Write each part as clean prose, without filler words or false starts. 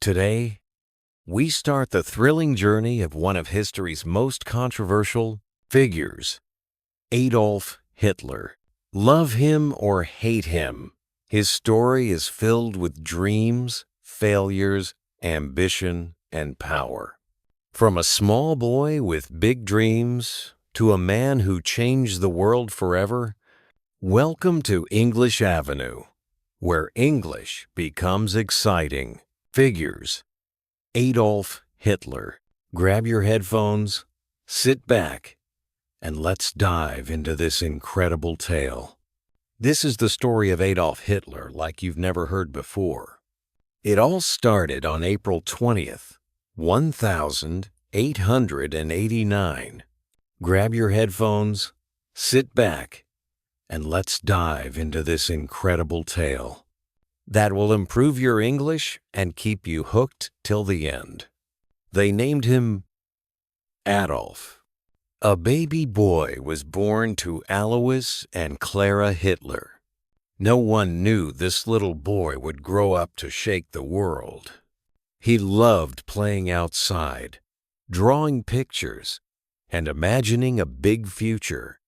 Today, we start the thrilling journey of one of history's most controversial figures, Adolf Hitler. Love him or hate him, his story is filled with dreams, failures, ambition, and power. From a small boy with big dreams to a man who changed the world forever, welcome to English Avenue, where English becomes exciting. Figures. Adolf Hitler. Grab your headphones, sit back, and let's dive into this incredible tale. This is the story of Adolf Hitler like you've never heard before. It all started on April 20th, 1889. Grab your headphones, sit back, and let's dive into this incredible tale that will improve your English and keep you hooked till the end. They named him Adolf. A baby boy was born to Alois and Clara Hitler. No one knew this little boy would grow up to shake the world. He loved playing outside, drawing pictures, and imagining a big future.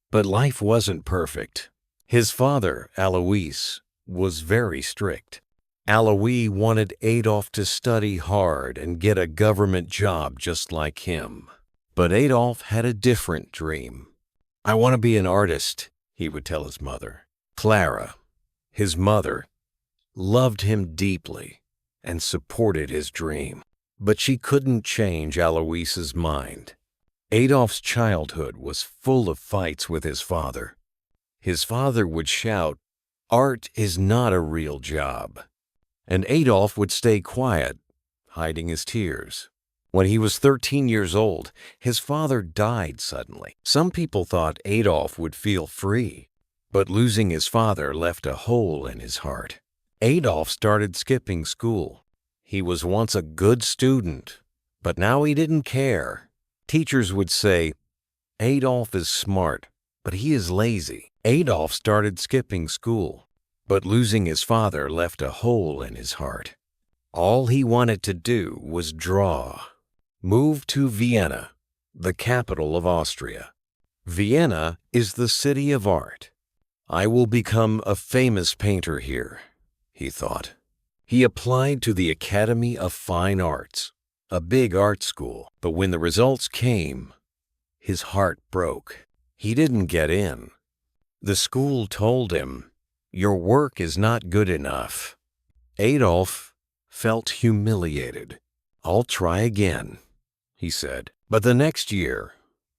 But life wasn't perfect. His father, Alois, was very strict. Alois wanted Adolf to study hard and get a government job just like him. But Adolf had a different dream. "I want to be an artist," he would tell his mother. Clara, his mother, loved him deeply and supported his dream. But she couldn't change Alois's mind. Adolf's childhood was full of fights with his father. His father would shout, "Art is not a real job." And Adolf would stay quiet, hiding his tears. When he was 13 years old, his father died suddenly. Some people thought Adolf would feel free, but losing his father left a hole in his heart. Adolf started skipping school. He was once a good student, but now he didn't care. Teachers would say, "Adolf is smart, but he is lazy." Adolf started skipping school, but losing his father left a hole in his heart. All he wanted to do was draw. Move to Vienna, the capital of Austria. Vienna is the city of art. "I will become a famous painter here," he thought. He applied to the Academy of Fine Arts, a big art school, but when the results came, his heart broke. He didn't get in. The school told him, "Your work is not good enough." Adolf felt humiliated. "I'll try again," he said. But the next year,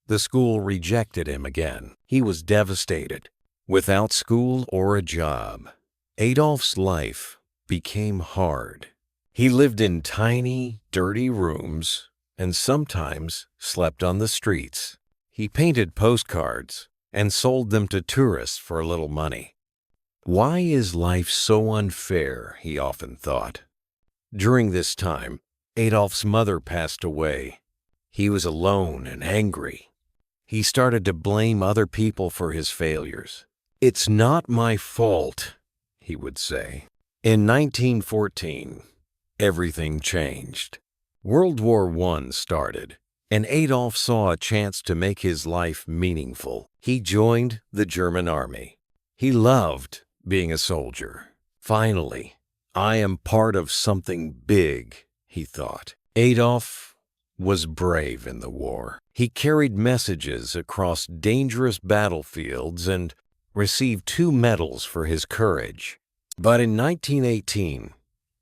the school rejected him again. He was devastated. Without school or a job, Adolf's life became hard. He lived in tiny, dirty rooms and sometimes slept on the streets. He painted postcards and sold them to tourists for a little money. Why is life so unfair, he often thought. During this time, Adolf's mother passed away. He was alone and angry. He started to blame other people for his failures. "It's not my fault," he would say. In 1914, everything changed. World War I started, and Adolf saw a chance to make his life meaningful. He joined the German army. He loved being a soldier. "Finally, I am part of something big," he thought. Adolf was brave in the war. He carried messages across dangerous battlefields and received 2 medals for his courage. But in 1918,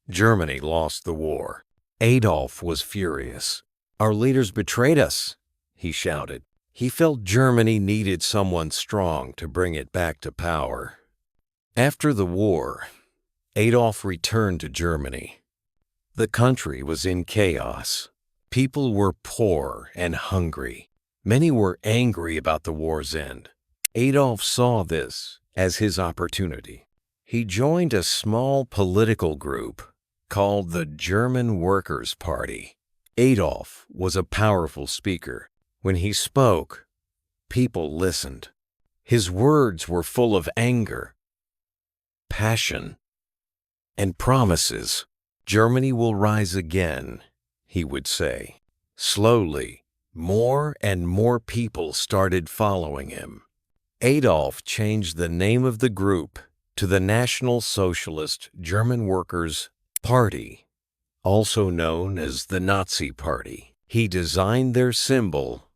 Germany lost the war. Adolf was furious. "Our leaders betrayed us," he shouted. He felt Germany needed someone strong to bring it back to power. After the war, Adolf returned to Germany. The country was in chaos. People were poor and hungry. Many were angry about the war's end. Adolf saw this as his opportunity. He joined a small political group called the German Workers' Party. Adolf was a powerful speaker. When he spoke, people listened. His words were full of anger, passion, and promises. Germany will rise again, he would say. Slowly, more and more people started following him. Adolf changed the name of the group to the National Socialist German Workers' Party, also known as the Nazi Party. He designed their symbol,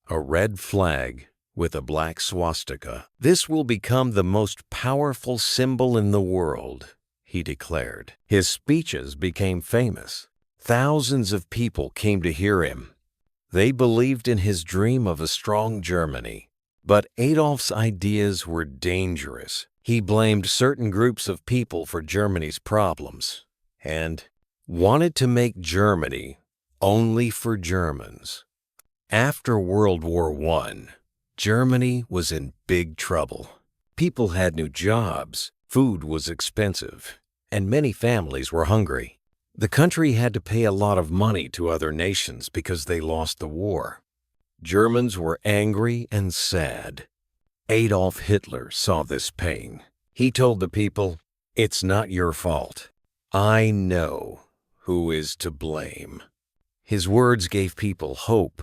a red flag with a black swastika. This will become the most powerful symbol in the world, he declared. His speeches became famous. Thousands of people came to hear him. They believed in his dream of a strong Germany. But Adolf's ideas were dangerous. He blamed certain groups of people for Germany's problems and wanted to make Germany only for Germans. After World War I, Germany was in big trouble. People had new jobs, food was expensive, and many families were hungry. The country had to pay a lot of money to other nations because they lost the war. Germans were angry and sad. Adolf Hitler saw this pain. He told the people, "It's not your fault. I know who is to blame." His words gave people hope,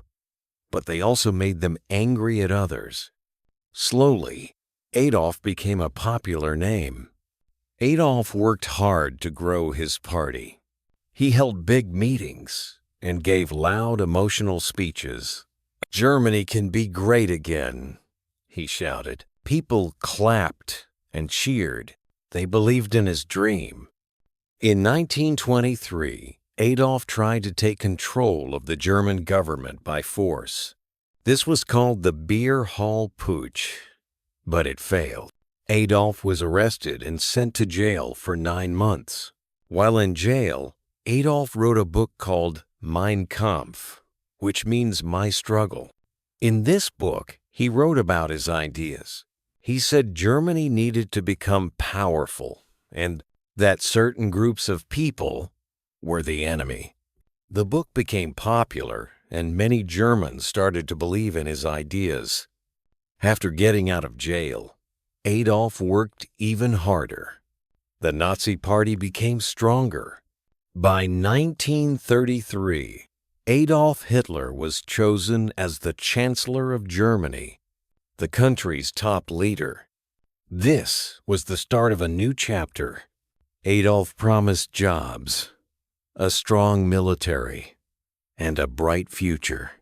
but they also made them angry at others. Slowly, Adolf became a popular name. Adolf worked hard to grow his party. He held big meetings and gave loud, emotional speeches. "Germany can be great again," he shouted. People clapped and cheered. They believed in his dream. In 1923, Adolf tried to take control of the German government by force. This was called the Beer Hall Putsch, but it failed. Adolf was arrested and sent to jail for 9 months. While in jail, Adolf wrote a book called Mein Kampf, which means my struggle. In this book, he wrote about his ideas. He said Germany needed to become powerful and that certain groups of people were the enemy. The book became popular and many Germans started to believe in his ideas. After getting out of jail, Adolf worked even harder. The Nazi Party became stronger. By 1933, Adolf Hitler was chosen as the Chancellor of Germany, the country's top leader. This was the start of a new chapter. Adolf promised jobs, a strong military, and a bright future.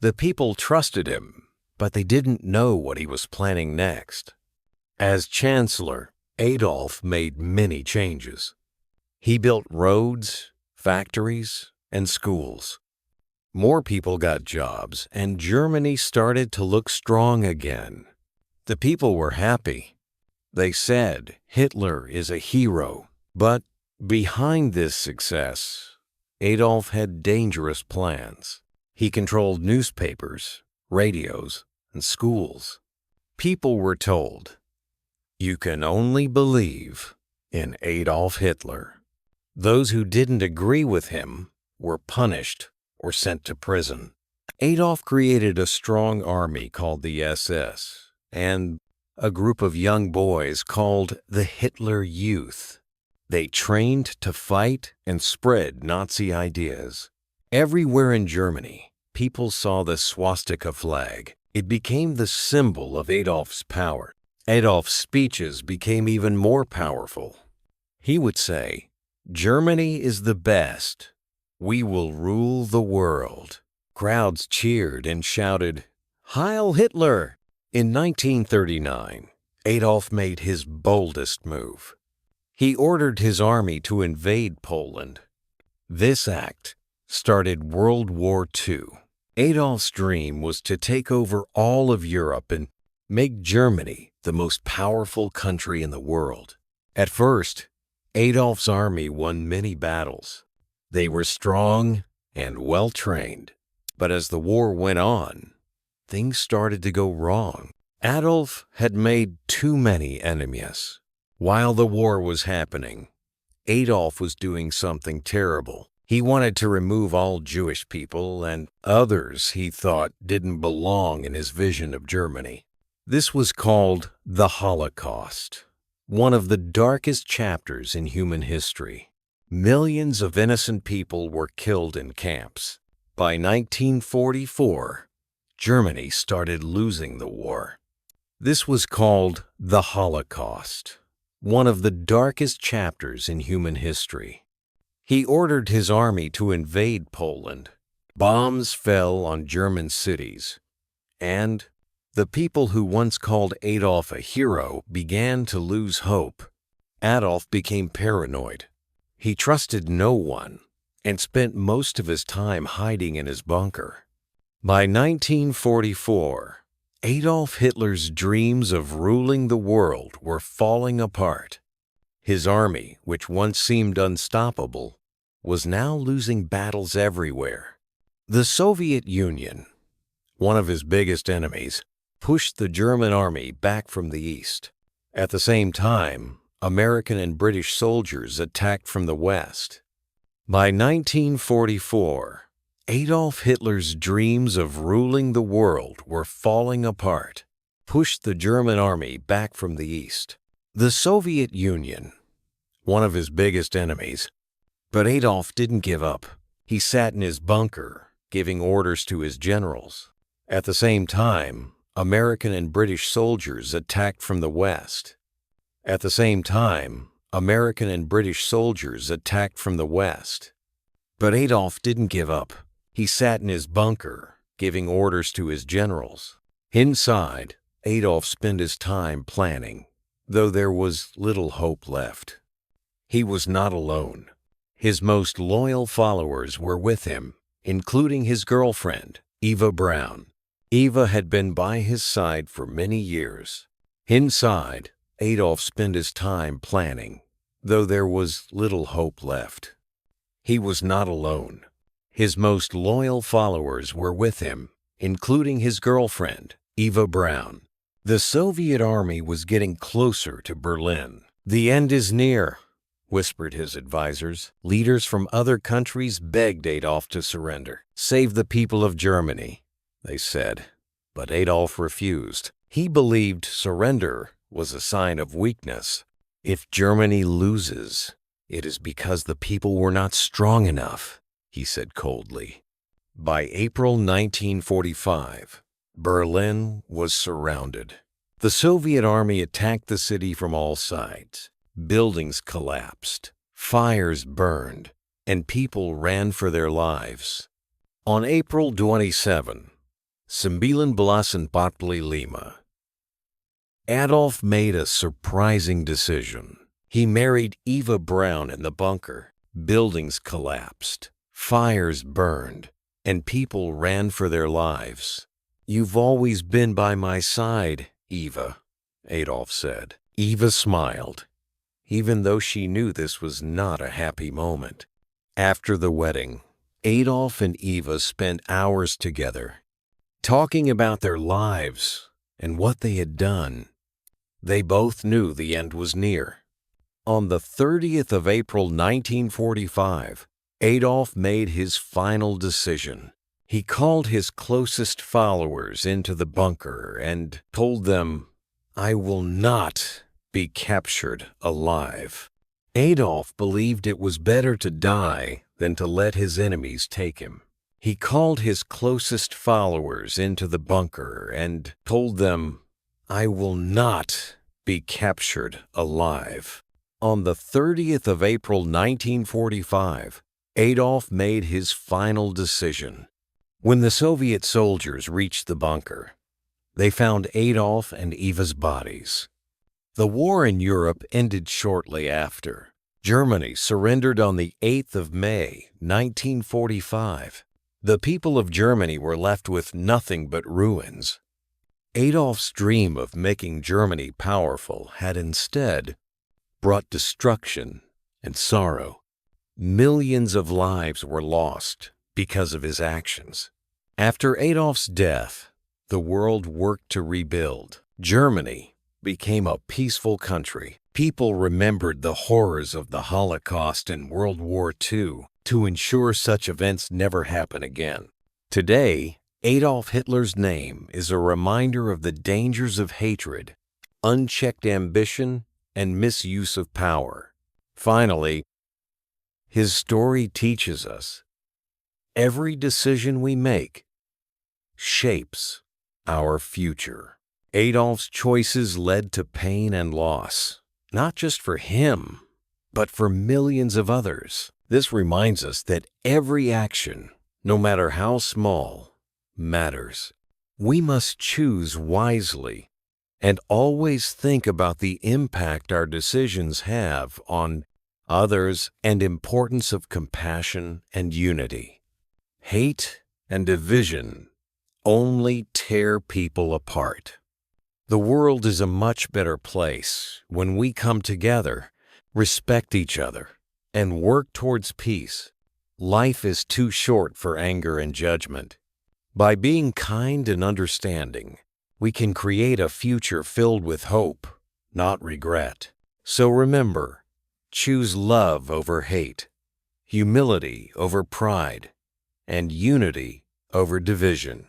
The people trusted him, but they didn't know what he was planning next. As Chancellor, Adolf made many changes. He built roads, factories, and schools. More people got jobs, and Germany started to look strong again. The people were happy. They said Hitler is a hero. But behind this success, Adolf had dangerous plans. He controlled newspapers, radios, and schools. People were told, "You can only believe in Adolf Hitler." Those who didn't agree with him were punished or sent to prison. Adolf created a strong army called the SS and a group of young boys called the Hitler Youth. They trained to fight and spread Nazi ideas. Everywhere in Germany, people saw the swastika flag. It became the symbol of Adolf's power. Adolf's speeches became even more powerful. He would say, "Germany is the best. We will rule the world." Crowds cheered and shouted, "Heil Hitler!" In 1939, Adolf made his boldest move. He ordered his army to invade Poland. This act started World War II. Adolf's dream was to take over all of Europe and make Germany the most powerful country in the world. At first, Adolf's army won many battles. They were strong and well-trained. But as the war went on, things started to go wrong. Adolf had made too many enemies. While the war was happening, Adolf was doing something terrible. He wanted to remove all Jewish people and others he thought didn't belong in his vision of Germany. This was called the Holocaust, one of the darkest chapters in human history. Millions of innocent people were killed in camps. By 1944, Germany started losing the war. This was called the Holocaust, one of the darkest chapters in human history. He ordered his army to invade Poland. Bombs fell on German cities, and the people who once called Adolf a hero began to lose hope. Adolf became paranoid. He trusted no one and spent most of his time hiding in his bunker. By 1944, Adolf Hitler's dreams of ruling the world were falling apart. His army, which once seemed unstoppable, was now losing battles everywhere. The Soviet Union, one of his biggest enemies, pushed the German army back from the east. At the same time, American and British soldiers attacked from the west. By 1944, Adolf Hitler's dreams of ruling the world were falling apart, pushed the German army back from the east. The Soviet Union, one of his biggest enemies, but Adolf didn't give up. He sat in his bunker, giving orders to his generals. At the same time, American and British soldiers attacked from the west. At the same time, American and British soldiers attacked from the west. But Adolf didn't give up. He sat in his bunker, giving orders to his generals. Inside, Adolf spent his time planning, though there was little hope left. He was not alone. His most loyal followers were with him, including his girlfriend, Eva Braun. Eva had been by his side for many years. Inside, Adolf spent his time planning, though there was little hope left. He was not alone. His most loyal followers were with him, including his girlfriend, Eva Braun. The Soviet army was getting closer to Berlin. "The end is near," whispered his advisors. Leaders from other countries begged Adolf to surrender. "Save the people of Germany," they said. But Adolf refused. He believed surrender was a sign of weakness. "If Germany loses, it is because the people were not strong enough," he said coldly. By April 1945, Berlin was surrounded. The Soviet army attacked the city from all sides. Buildings collapsed, fires burned, and people ran for their lives. On April 27, 1945, Adolf made a surprising decision. He married Eva Braun in the bunker. Buildings collapsed, fires burned, and people ran for their lives. "You've always been by my side, Eva," Adolf said. Eva smiled, even though she knew this was not a happy moment. After the wedding, Adolf and Eva spent hours together, talking about their lives and what they had done. They both knew the end was near. On the 30th of April 1945, Adolf made his final decision. He called his closest followers into the bunker and told them, "I will not be captured alive." Adolf believed it was better to die than to let his enemies take him. He called his closest followers into the bunker and told them, "I will not be captured alive." On the 30th of April 1945, Adolf made his final decision. When the Soviet soldiers reached the bunker, they found Adolf and Eva's bodies. The war in Europe ended shortly after. Germany surrendered on the 8th of May, 1945. The people of Germany were left with nothing but ruins. Adolf's dream of making Germany powerful had instead brought destruction and sorrow. Millions of lives were lost because of his actions. After Adolf's death, the world worked to rebuild. Germany became a peaceful country. People remembered the horrors of the Holocaust and World War II to ensure such events never happen again. Today, Adolf Hitler's name is a reminder of the dangers of hatred, unchecked ambition, and misuse of power. Finally, His story teaches us every decision we make shapes our future. Adolf's choices led to pain and loss, not just for him, but for millions of others. This reminds us that every action, no matter how small, matters. We must choose wisely and always think about the impact our decisions have on others and importance of compassion and unity. Hate and division only tear people apart. The world is a much better place when we come together, respect each other, and work towards peace. Life is too short for anger and judgment. By being kind and understanding, we can create a future filled with hope, not regret. So remember, choose love over hate, humility over pride, and unity over division.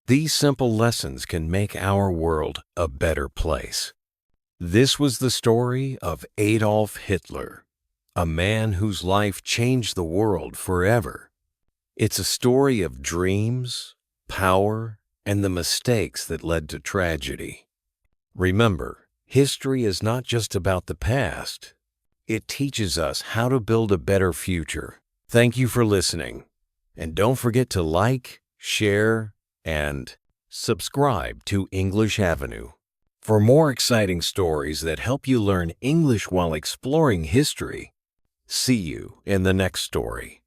These simple lessons can make our world a better place. This was the story of Adolf Hitler, a man whose life changed the world forever. It's a story of dreams, power, and the mistakes that led to tragedy. Remember, history is not just about the past. It teaches us how to build a better future. Thank you for listening. And don't forget to like, share, and subscribe to English Avenue for more exciting stories that help you learn English while exploring history. See you in the next story.